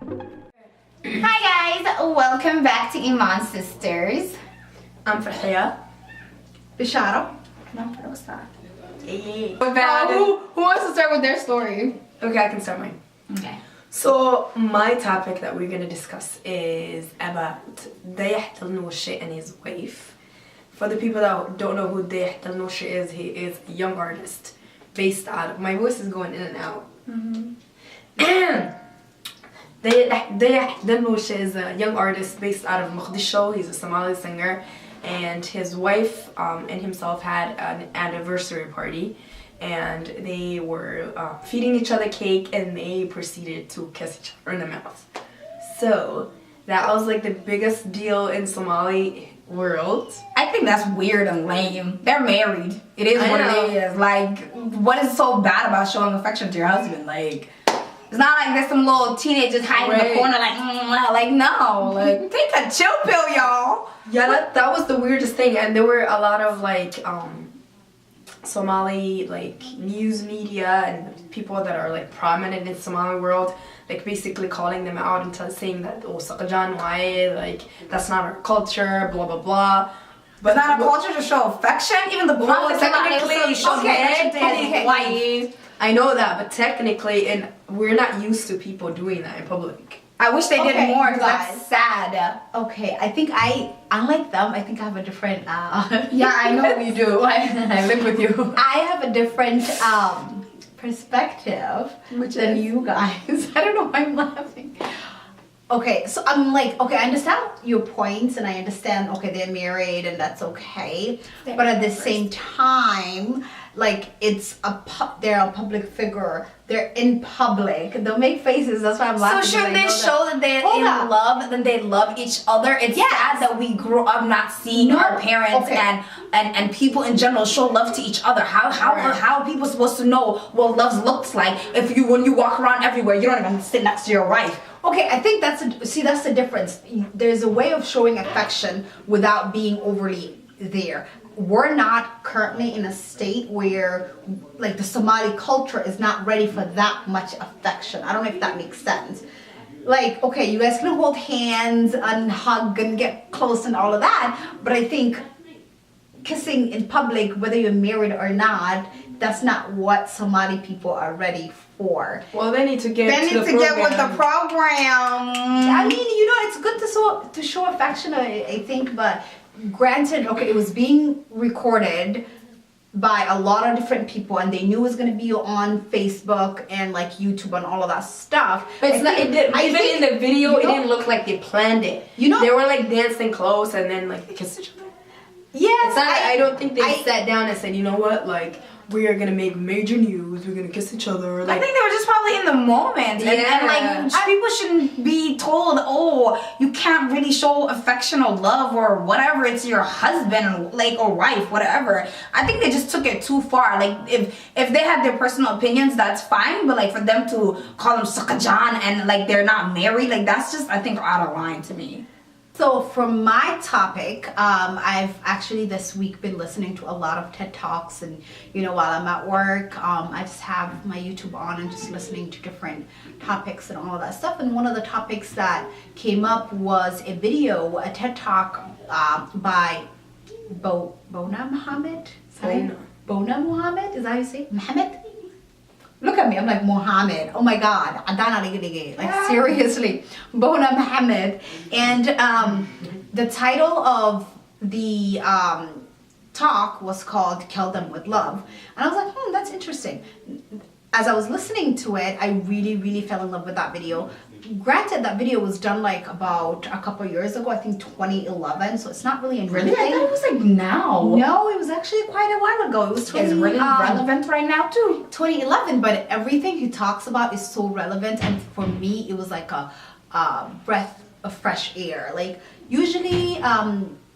Hi guys, welcome back to Iman Sisters. I'm Farhia. Bishara. Who wants to start with their story? Okay, I can start mine. Okay. So my topic that we're gonna discuss is about Dayah Al-Noshi and his wife. For the people that don't know who Dayah Al-Noshi is, he is a young artist based out of, my voice is going in and out. Dayah Al-Noshi is a young artist based out of Mogadishu. He's a Somali singer, and his wife and himself had an anniversary party, and they were feeding each other cake, and they proceeded to kiss each other in the mouth. So that was like the biggest deal in Somali world. I think that's weird and lame. They're married. It is what it is. Like, what is so bad about showing affection to your husband? Like, it's not like there's some little teenagers hiding in the corner like no. Like, take a chill pill, y'all. Yeah, that was the weirdest thing, and there were a lot of like Somali like news media and people that are like prominent in Somali world, like basically calling them out and saying that Saqajan why, like that's not our culture, blah blah blah. But it's not a culture to show affection. Even the Prophet technically showed affection to his wife. I know that, but technically, and we're not used to people doing that in public. I wish they did more because guys. that's sad. Okay, I think unlike them, I think I have a different Yeah, I know you do. I live with you. I have a different perspective than you guys. I don't know why I'm laughing. Okay, so I'm like, okay, I understand your points and I understand, okay, they're married and that's okay. But at the same time, like they're a public figure. They're in public. They'll make faces. That's why I'm laughing. So should they show that they're in love, then they love each other? It's sad that we grew up not seeing our parents and people in general show love to each other. How are people supposed to know what love looks like if when you walk around everywhere, you don't even sit next to your wife? Okay, I think that's the difference. There's a way of showing affection without being overly there. We're not currently in a state where like the Somali culture is not ready for that much affection. I don't know if that makes sense. Like, okay, you guys can hold hands and hug and get close and all of that, but I think kissing in public, whether you're married or not, that's not what Somali people are ready for. Well, they need to get with the program. I mean, you know, it's good to show affection, I think, but granted, okay, it was being recorded by a lot of different people, and they knew it was going to be on Facebook and like YouTube and all of that stuff. But even in the video, it didn't look like they planned it. You know, they were like dancing close and then like they kissed each other. Yes, I don't think they sat down and said, you know what, like we are gonna make major news. We're gonna kiss each other. Like, I think they were just probably in the moment, and like people shouldn't be told, oh, you can't really show affection or love or whatever. It's your husband, like, or wife, whatever. I think they just took it too far. Like if they had their personal opinions, that's fine. But like for them to call them Saqajan and like they're not married, like that's just, I think, out of line to me. So for my topic, I've actually this week been listening to a lot of TED Talks, and you know, while I'm at work, I just have my YouTube on and just listening to different topics and all of that stuff. And one of the topics that came up was a video, a TED Talk by Bona Muhammad. Bona Muhammad, is that how you say it? Muhammad? Look at me, I'm like Mohammed. Oh my God, like seriously, Bona Muhammad. And the title of the talk was called "Kill Them with Love," and I was like, that's interesting. As I was listening to it, I really, really fell in love with that video. Granted, that video was done like about a couple years ago, I think 2011, so it's not really a new thing. I thought it was like now. No, it was actually quite a while ago. It was It's really relevant right now too. 2011, but everything he talks about is so relevant, and for me, it was like a breath of fresh air. Like usually,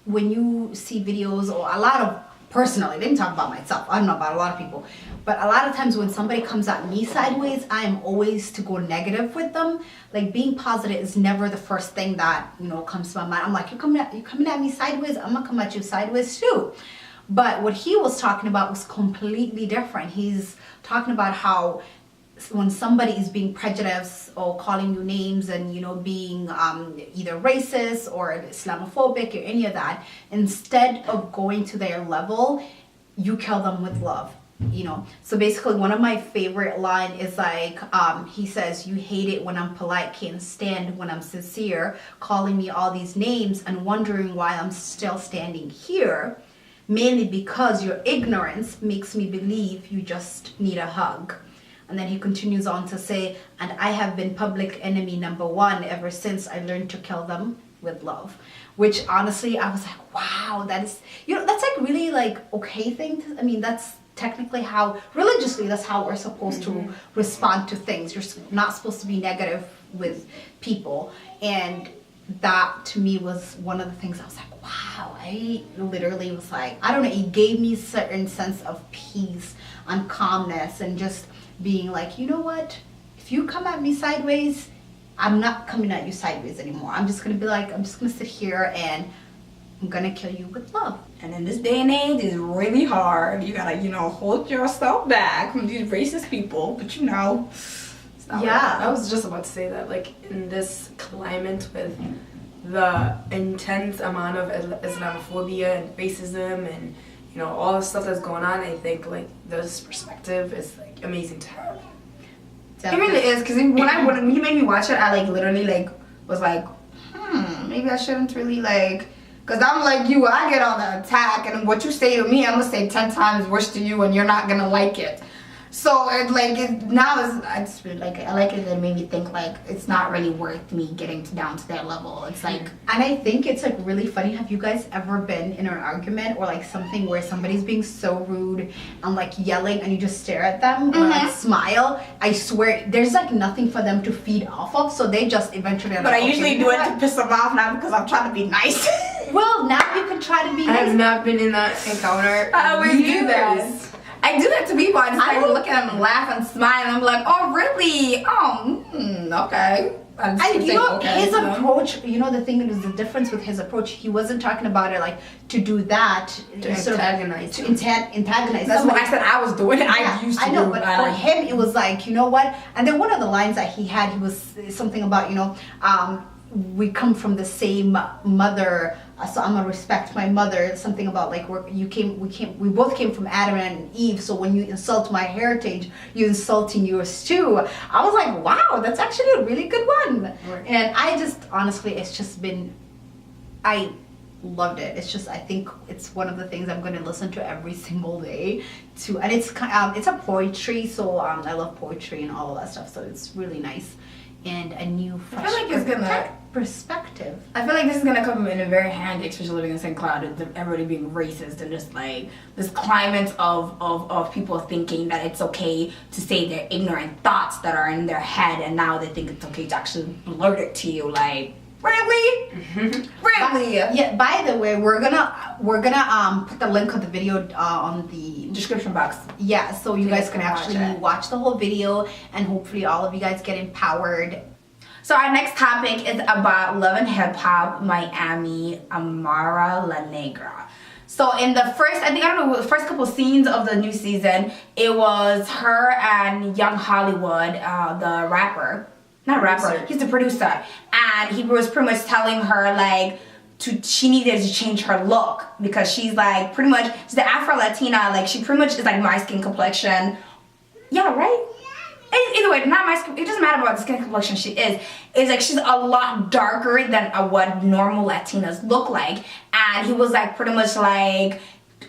when you see videos or a lot of, personally, let me talk about myself. I don't know about a lot of people, but a lot of times when somebody comes at me sideways, I am always to go negative with them. Like being positive is never the first thing that, you know, comes to my mind. I'm like, you're coming at me sideways, I'm gonna come at you sideways too. But what he was talking about was completely different. He's talking about how when somebody is being prejudiced or calling you names and being either racist or Islamophobic or any of that, instead of going to their level, you kill them with love. So basically one of my favorite line is like, he says, "You hate it when I'm polite, can't stand when I'm sincere, calling me all these names and wondering why I'm still standing here, mainly because your ignorance makes me believe you just need a hug." And then he continues on to say, "And I have been public enemy number one ever since I learned to kill them with love." Which honestly, I was like, wow, that is, that's like really like okay thing. That's technically how, religiously, that's how we're supposed to respond to things. You're not supposed to be negative with people. And that to me was one of the things I was like, wow, I literally was like, I don't know, it gave me a certain sense of peace and calmness and just being like, you know what, if you come at me sideways, I'm not coming at you sideways anymore. I'm just gonna be like, I'm just gonna sit here and I'm gonna kill you with love. And in this day and age, it's really hard. You gotta, hold yourself back from these racist people. But it's not yeah, I was just about to say that, like, in this climate with the intense amount of Islamophobia and racism and all the stuff that's going on, I think like this perspective is like amazing to have. Definitely. It really is, because when you made me watch it, I like literally like was like, maybe I shouldn't really like, because I'm like you, I get on the attack, and what you say to me, I'm gonna say 10 times worse to you, and you're not gonna like it. So I just really like it. I like it that it made me think like it's not really worth me getting down to their level. It's like, and I think it's like really funny. Have you guys ever been in an argument or like something where somebody's being so rude and like yelling and you just stare at them or like smile? I swear there's like nothing for them to feed off of, so they just eventually. But I usually do it to piss them off, not because I'm trying to be nice. Well, now you can try to be nice. I have not been in that encounter. I always do that. I do that to people. I just like look at them and laugh and smile, and I'm like, oh really? Okay. His approach, the thing is, the difference with his approach, he wasn't talking about it like to do that to antagonize. Antagonize. That's what I said I was doing. Yeah, I know, but for him it was like, you know what? And then one of the lines that he had, he was something about, we come from the same mother, so I'm gonna respect my mother. Something about like we both came from Adam and Eve, so when you insult my heritage, you're insulting yours too. I was like, wow, that's actually a really good one. Right. And I just honestly, it's just been, I loved it. It's just, I think it's one of the things I'm going to listen to every single day too. And it's a poetry, so I love poetry and all of that stuff, so it's really nice. And a new fresh perspective. I feel like this is gonna come in a very handy, especially living in St. Cloud, and everybody being racist and just like this climate of people thinking that it's okay to say their ignorant thoughts that are in their head, and now they think it's okay to actually blurt it to you. Like, really? Really? Yeah. By the way, we're gonna put the link of the video on the description box. Yeah, so you guys can actually watch the whole video, and hopefully all of you guys get empowered. So our next topic is about Love and Hip Hop Miami, Amara La Negra. So in the first couple scenes of the new season, it was her and Young Hollywood, the rapper. Not rapper, he's the producer. And he was pretty much telling her like she needed to change her look because she's like pretty much, she's the Afro-Latina, like she pretty much is like my skin complexion. Yeah, right? Either way, not my skin, it doesn't matter about the skin complexion she is. It's like she's a lot darker than what normal Latinas look like. And he was like pretty much like,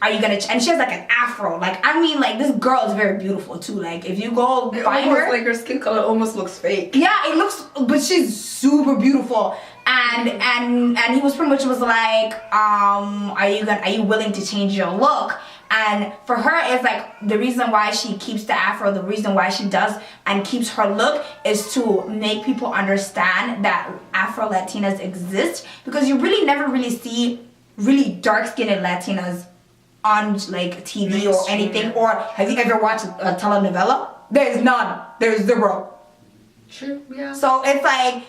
are you gonna and she has like an afro, like I mean like this girl is very beautiful too, like if you go find her, like her skin color almost looks fake. Yeah, it looks, but she's super beautiful. And he was pretty much was like, are you willing to change your look? And for her, it's like the reason why she keeps the afro, the reason why she does and keeps her look is to make people understand that Afro-Latinas exist, because you really never really see really dark-skinned Latinas on like TV or anything. Or have you ever watched a telenovela? There's none. There's zero. True, yeah. So it's like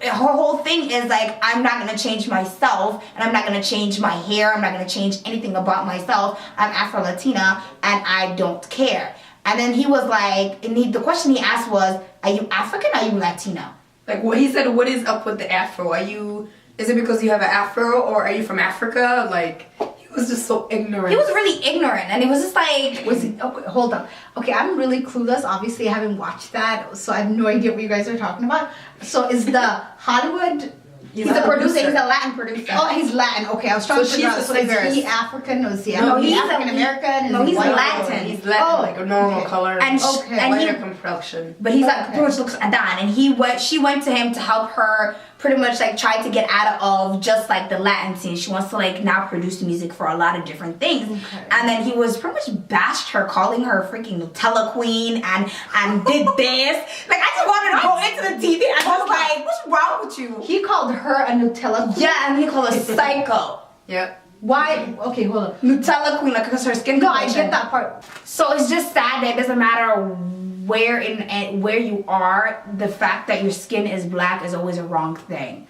her whole thing is like, I'm not gonna change myself, and I'm not gonna change my hair, I'm not gonna change anything about myself. I'm Afro-Latina and I don't care. And then he was like, the question he asked was, are you African or are you Latino? Like, what he said, what is up with the afro? Is it because you have an afro, or are you from Africa? Like, he was just so ignorant. He was really ignorant, and it was just like... Okay, hold up. Okay, I'm really clueless. Obviously, I haven't watched that, so I have no idea what you guys are talking about. So is the Hollywood... He's a producer. He's a Latin producer. Oh, he's Latin. Okay, I was trying to figure out. So is he African or is he African American? No, he's Latin. He's Latin, like a normal color. And lighter complexion. But he's like pretty much looks like that. And she went to him to help her pretty much like try to get out of just like the Latin scene. She wants to like now produce music for a lot of different things. Okay. And then he was pretty much bashed her, calling her a freaking Nutella queen and did this. Like I just wanted to go into the TV and I was like, what's wrong with you? He called her a Nutella queen? Yeah, and he called her psycho. Yeah. Why? Okay, hold on. Nutella queen, like because her skin. No, I get that part. So it's just sad that it doesn't matter where you are, the fact that your skin is black is always a wrong thing.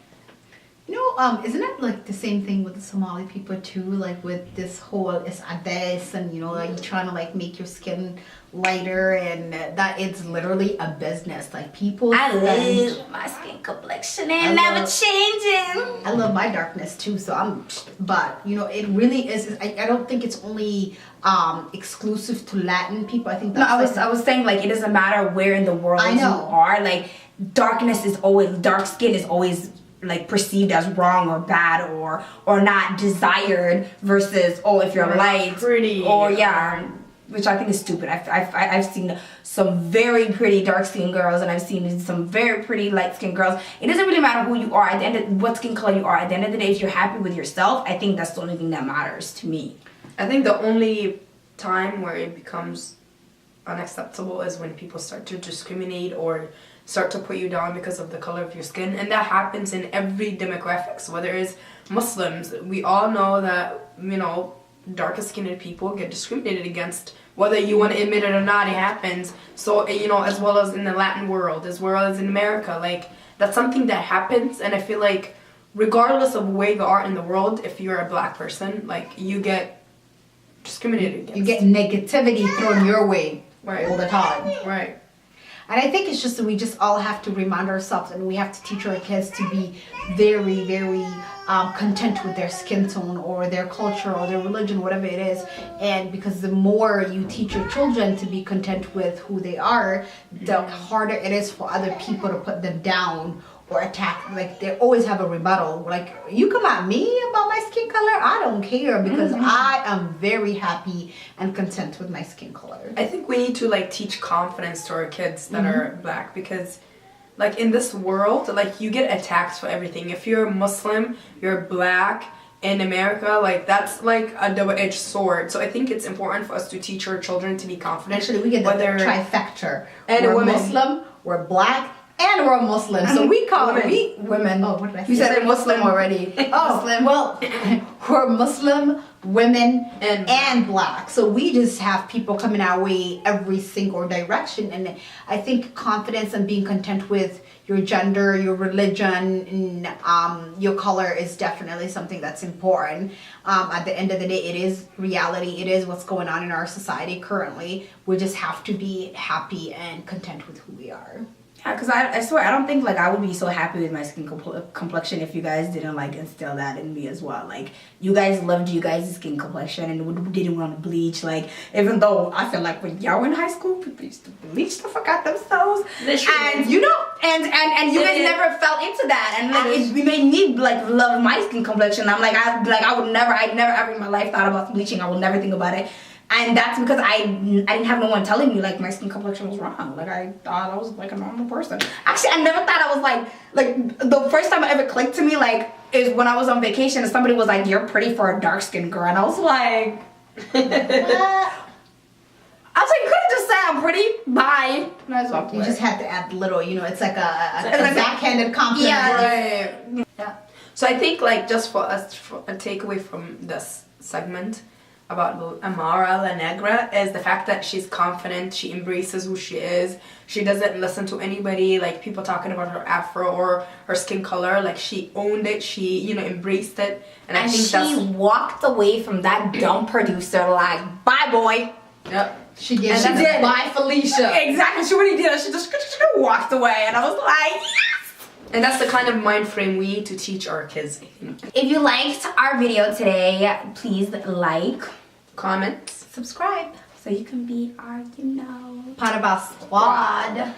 You know, isn't it like the same thing with the Somali people too? Like with this whole ades and you know, like trying to like make your skin lighter, and that it's literally a business. Like people. I love my skin complexion and never changing. I love my darkness too. So but you know, it really is. I don't think it's only exclusive to Latin people. I think that's I was saying like it doesn't matter where in the world you are. Like dark skin is always like perceived as wrong or bad or not desired versus if you're light pretty or which I think is stupid. I've seen some very pretty dark skinned girls and I've seen some very pretty light skinned girls. It doesn't really matter who you are at the end of what skin color you are. At the end of the day, if you're happy with yourself, I think that's the only thing that matters to me. I think the only time where it becomes unacceptable is when people start to discriminate or start to put you down because of the color of your skin, and that happens in every demographic. So whether it's Muslims, we all know that, you know, darker skinned people get discriminated against, whether you want to admit it or not. It happens. So, you know, as well as in the Latin world, as well as in America, like that's something that happens. And I feel like regardless of where you are in the world, if you're a black person, like you get discriminated against. You get negativity thrown your way all the time. Right. And I think it's just that we just all have to remind ourselves, and we have to teach our kids to be very, very content with their skin tone or their culture or their religion, whatever it is. And because the more you teach your children to be content with who they are, the harder it is for other people to put them down or attack. Like they always have a rebuttal. Like you come at me about my skin color, I don't care because I am very happy and content with my skin color. I think we need to like teach confidence to our kids that are black, because like in this world, like you get attacked for everything. If you're Muslim, you're black in America, like that's like a double-edged sword. So I think it's important for us to teach our children to be confident. Actually, we get the trifecta. And we're Muslim, we're black, and we're Muslim. So we call women. Oh, what did I say? You said Muslim already. Muslim. Well, we're Muslim, women, and black. So we just have people coming our way every single direction. And I think confidence and being content with your gender, your religion, and your color is definitely something that's important. At the end of the day, it is reality. It is what's going on in our society currently. We just have to be happy and content with who we are. Yeah, because I swear, I don't think, like, I would be so happy with my skin complexion if you guys didn't, like, instill that in me as well. Like, you guys loved you guys' skin complexion and didn't want to bleach. Like, even though I feel like when y'all were in high school, people used to bleach the fuck out themselves. And, you know, and you guys never fell into that. And, like, it made me, like, love my skin complexion. I'm like, I never ever in my life thought about bleaching. I would never think about it. And that's because I didn't have no one telling me like my skin complexion was wrong. Like I thought I was like a normal person. Actually, I never thought I was like the first time it ever clicked to me like is when I was on vacation and somebody was like, "You're pretty for a dark skinned girl," and I was like, I was like, you could've just said I'm pretty. Bye. You just had to add little. You know, it's like a backhanded compliment. Yeah, right. Yeah. So I think like just for us, for a takeaway from this segment about Amara La Negra is the fact that she's confident, she embraces who she is, she doesn't listen to anybody, like people talking about her afro or her skin color, like she owned it, she, you know, embraced it, and I think she walked away from that dumb producer like, bye boy. Yep. She gives And you that's it. Bye, Felicia. Exactly. She already did it. She just walked away, and I was like, yes. And that's the kind of mind frame we need to teach our kids. If you liked our video today, please like, Comment. Subscribe. so you can be our, Part of our squad.